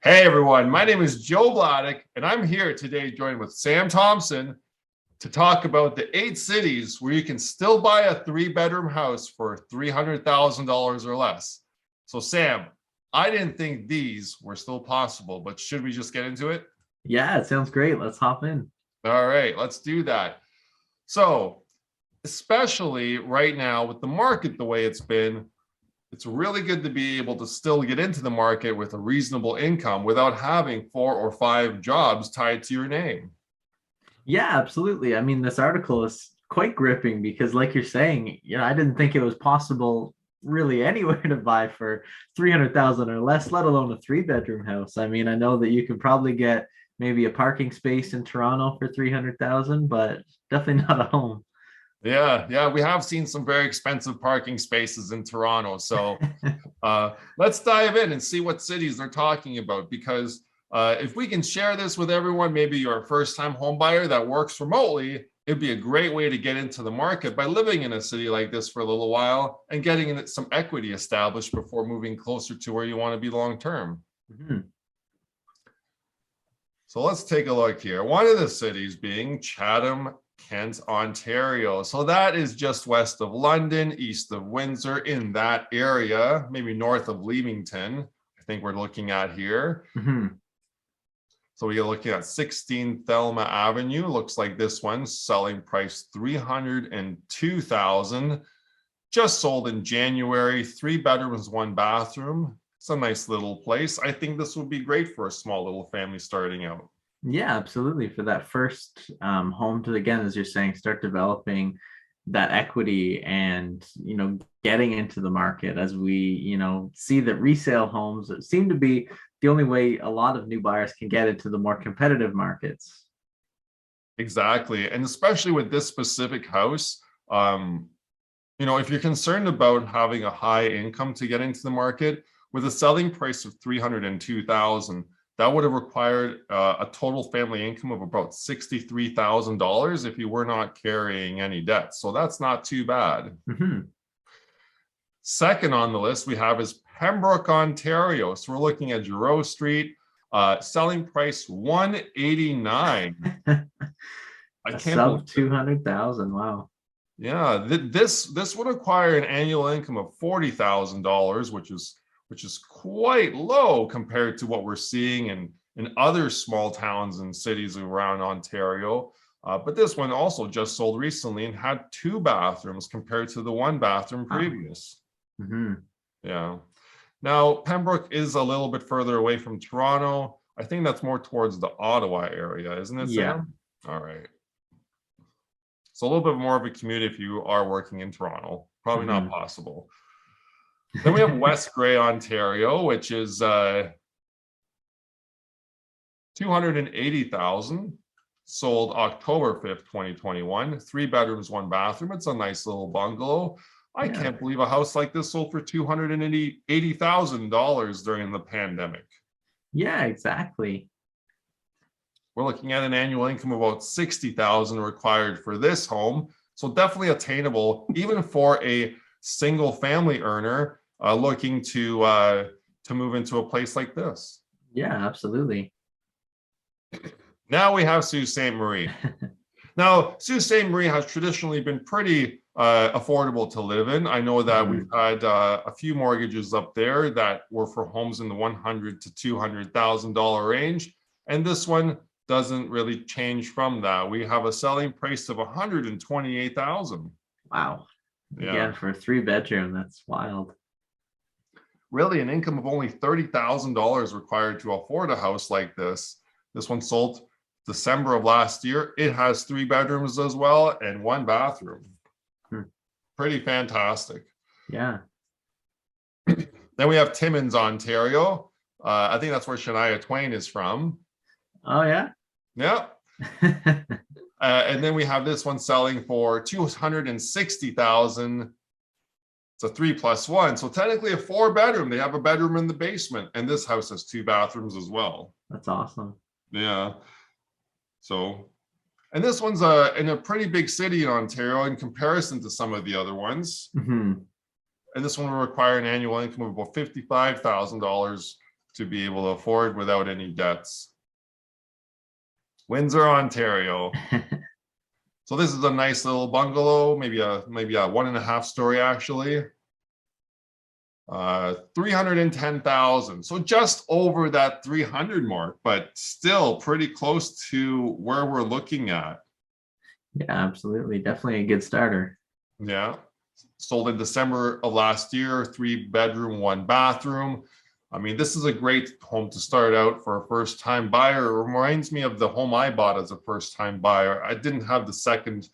Hey everyone, my name is Joe Vladek, and I'm here today joined with Sam Thompson to talk about the 8 cities where you can still buy a 3-bedroom house for $300,000 or less. So Sam, I didn't think these were still possible, but should we just get into it? Yeah, it sounds great. Let's hop in. All right, let's do that. So, especially right now with the market the way it's been, it's really good to be able to still get into the market with a reasonable income without having 4 or 5 jobs tied to your name. Yeah, absolutely. I mean, this article is quite gripping because, like you're saying, I didn't think it was possible really anywhere to buy for 300,000 or less, let alone a 3-bedroom house. I mean, I know that you could probably get maybe a parking space in Toronto for 300,000, but definitely not a home. Yeah, we have seen some very expensive parking spaces in Toronto. So let's dive in and see what cities they're talking about, because if we can share this with everyone, maybe you're a first-time home buyer that works remotely, it'd be a great way to get into the market by living in a city like this for a little while and getting some equity established before moving closer to where you want to be long term. Mhm. So let's take a look here. One of the cities being Chatham, Kent, Ontario. So that is just west of London, east of Windsor, in that area, maybe north of Leamington, I think we're looking at here. Mhm. So we are looking at 16 Thelma Avenue. Looks like this one selling price 302,000. Just sold in January. 3 bedrooms, 1 bathroom. It's a nice little place. I think this would be great for a small little family starting out. Yeah, absolutely. For that first home to, again, as you're saying, start developing that equity and, getting into the market as we, see that resale homes seem to be the only way a lot of new buyers can get into the more competitive markets. Exactly. And especially with this specific house, um, if you're concerned about having a high income to get into the market, with a selling price of 302,000, that would have required a total family income of about $63,000 if you were not carrying any debt. So that's not too bad. Mhm. Second on the list we have is Pembroke, Ontario. So we're looking at Giroux Street, selling price 189. I A can't believe sub it. 200,000. Wow. Yeah, this would require an annual income of $40,000, which is quite low compared to what we're seeing in other small towns and cities around Ontario. But this one also just sold recently and had 2 bathrooms compared to the 1 bathroom Wow. previous. Mhm. Yeah. Now, Pembroke is a little bit further away from Toronto. I think that's more towards the Ottawa area, isn't it, Yeah. Sam? All right. So a little bit more of a commute if you are working in Toronto. Probably not Mhm. possible. Then we have West Grey, Ontario, which is 280,000. Sold October 5th, 2021. 3 bedrooms, 1 bathroom. It's a nice little bungalow. I Yeah. can't believe a house like this sold for $280,000 during the pandemic. Yeah, exactly. We're looking at an annual income of about 60,000 required for this home. So definitely attainable, even for a single family earner looking to move into a place like this. Yeah, absolutely. Now we have Sault Ste. Marie. Now, Sault Ste. Marie has traditionally been pretty affordable to live in. I know that we've Mhm. had a few mortgages up there that were for homes in the $100,000 to $200,000 range, and this one doesn't really change from that. We have a selling price of 128,000. Wow. Yeah, Again, for a 3-bedroom, that's wild. really an income of only $30,000 required to afford a house like this. This one sold December of last year. It has 3 bedrooms as well and 1 bathroom. Hmm. Pretty fantastic. Yeah. Then we have Timmins, Ontario. I think that's where Shania Twain is from. Oh, yeah. Yeah. And then we have this one selling for 260,000. It's a 3+1. So technically a 4 bedroom. They have a bedroom in the basement. And this house has 2 bathrooms as well. That's awesome. Yeah. So, and this one's in a pretty big city in Ontario in comparison to some of the other ones. Mhm. And this one will require an annual income of about $55,000 to be able to afford without any debts. Windsor, Ontario. So this is a nice little bungalow, maybe a 1.5 story actually. 310,000. So just over that 300 mark, but still pretty close to where we're looking at. Yeah, absolutely. Definitely a good starter. Yeah. Sold in December of last year, 3-bedroom, 1-bathroom. I mean, this is a great home to start out for a first-time buyer. It reminds me of the home I bought as a first-time buyer. I didn't have the second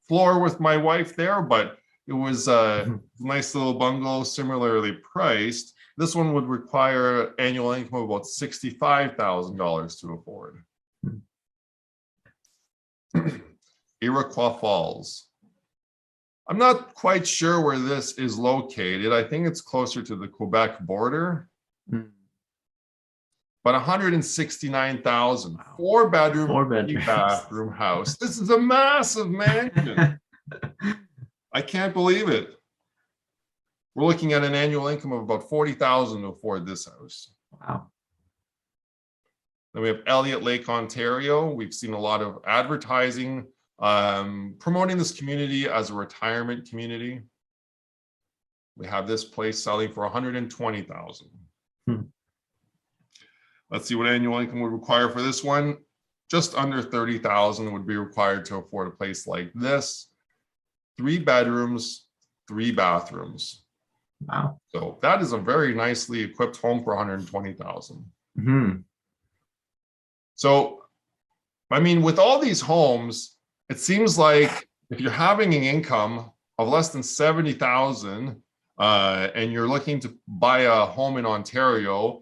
floor with my wife there, but it was a nice little bungalow, similarly priced. This one would require annual income of about $65,000 to afford. Iroquois Falls. I'm not quite sure where this is located. I think it's closer to the Quebec border. But 169,000, 4-bedroom, bathroom house. This is a massive mansion. I can't believe it. We're looking at an annual income of about 40,000 to afford this house. Wow. Then we have Elliott Lake, Ontario. We've seen a lot of advertising promoting this community as a retirement community. We have this place selling for 120,000. Let's see what annual income would require for this one. Just under 30,000 would be required to afford a place like this. 3 bedrooms, 3 bathrooms. Wow. So that is a very nicely equipped home for 120,000. So, I mean, with all these homes, it seems like if you're having an income of less than 70,000 and you're looking to buy a home in Ontario,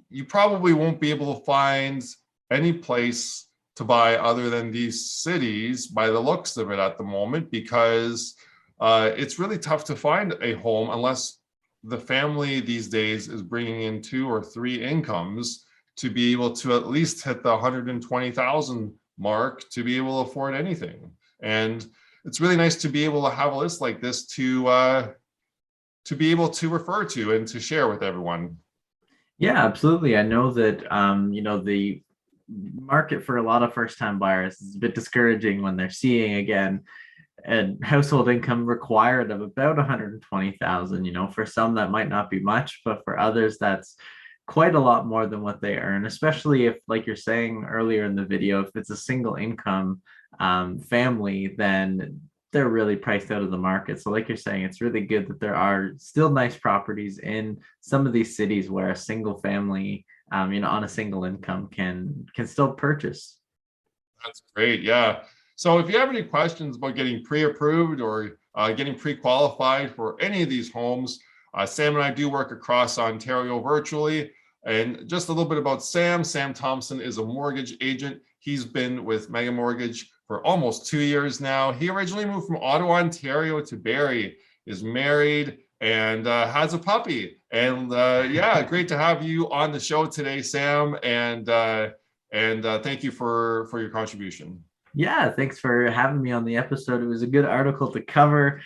you probably won't be able to find any place to buy other than these cities by the looks of it at the moment, because it's really tough to find a home unless the family these days is bringing in 2 or 3 incomes to be able to at least hit the 120,000 mark to be able to afford anything. And it's really nice to be able to have a list like this to be able to refer to and to share with everyone. Yeah, absolutely. I know that the market for a lot of first-time buyers is a bit discouraging when they're seeing again a household income required of about 120,000. For some that might not be much, but for others that's quite a lot more than what they earn, especially if, like you're saying earlier in the video, if it's a single income family, then they're really priced out of the market. So like you're saying, it's really good that there are still nice properties in some of these cities where a single family, on a single income can still purchase. That's great. Yeah. So if you have any questions about getting pre-approved or getting pre-qualified for any of these homes, Sam and I do work across Ontario virtually. And just a little bit about Sam. Sam Thompson is a mortgage agent. He's been with Mega Mortgage for almost 2 years now. He originally moved from Ottawa, Ontario to Barrie, is married, and has a puppy. And yeah, great to have you on the show today, Sam. And thank you for your contribution. Yeah, thanks for having me on the episode. It was a good article to cover,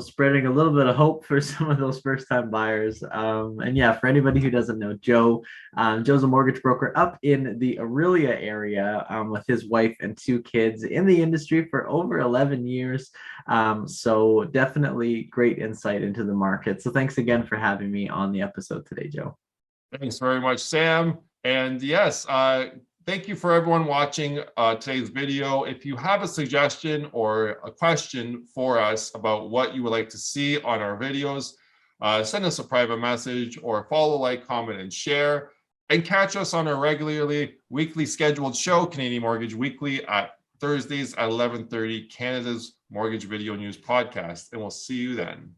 spreading a little bit of hope for some of those first-time buyers. And yeah, for anybody who doesn't know Joe, Joe's a mortgage broker up in the Orillia area with his wife and 2 kids in the industry for over 11 years. So definitely great insight into the market. So thanks again for having me on the episode today, Joe. Thanks very much, Sam. And yes, thank you for everyone watching today's video. If you have a suggestion or a question for us about what you would like to see on our videos, send us a private message or follow, like, comment, and share. And catch us on our regularly weekly scheduled show, Canadian Mortgage Weekly, at Thursdays at 11:30, Canada's Mortgage Video News podcast. And we'll see you then.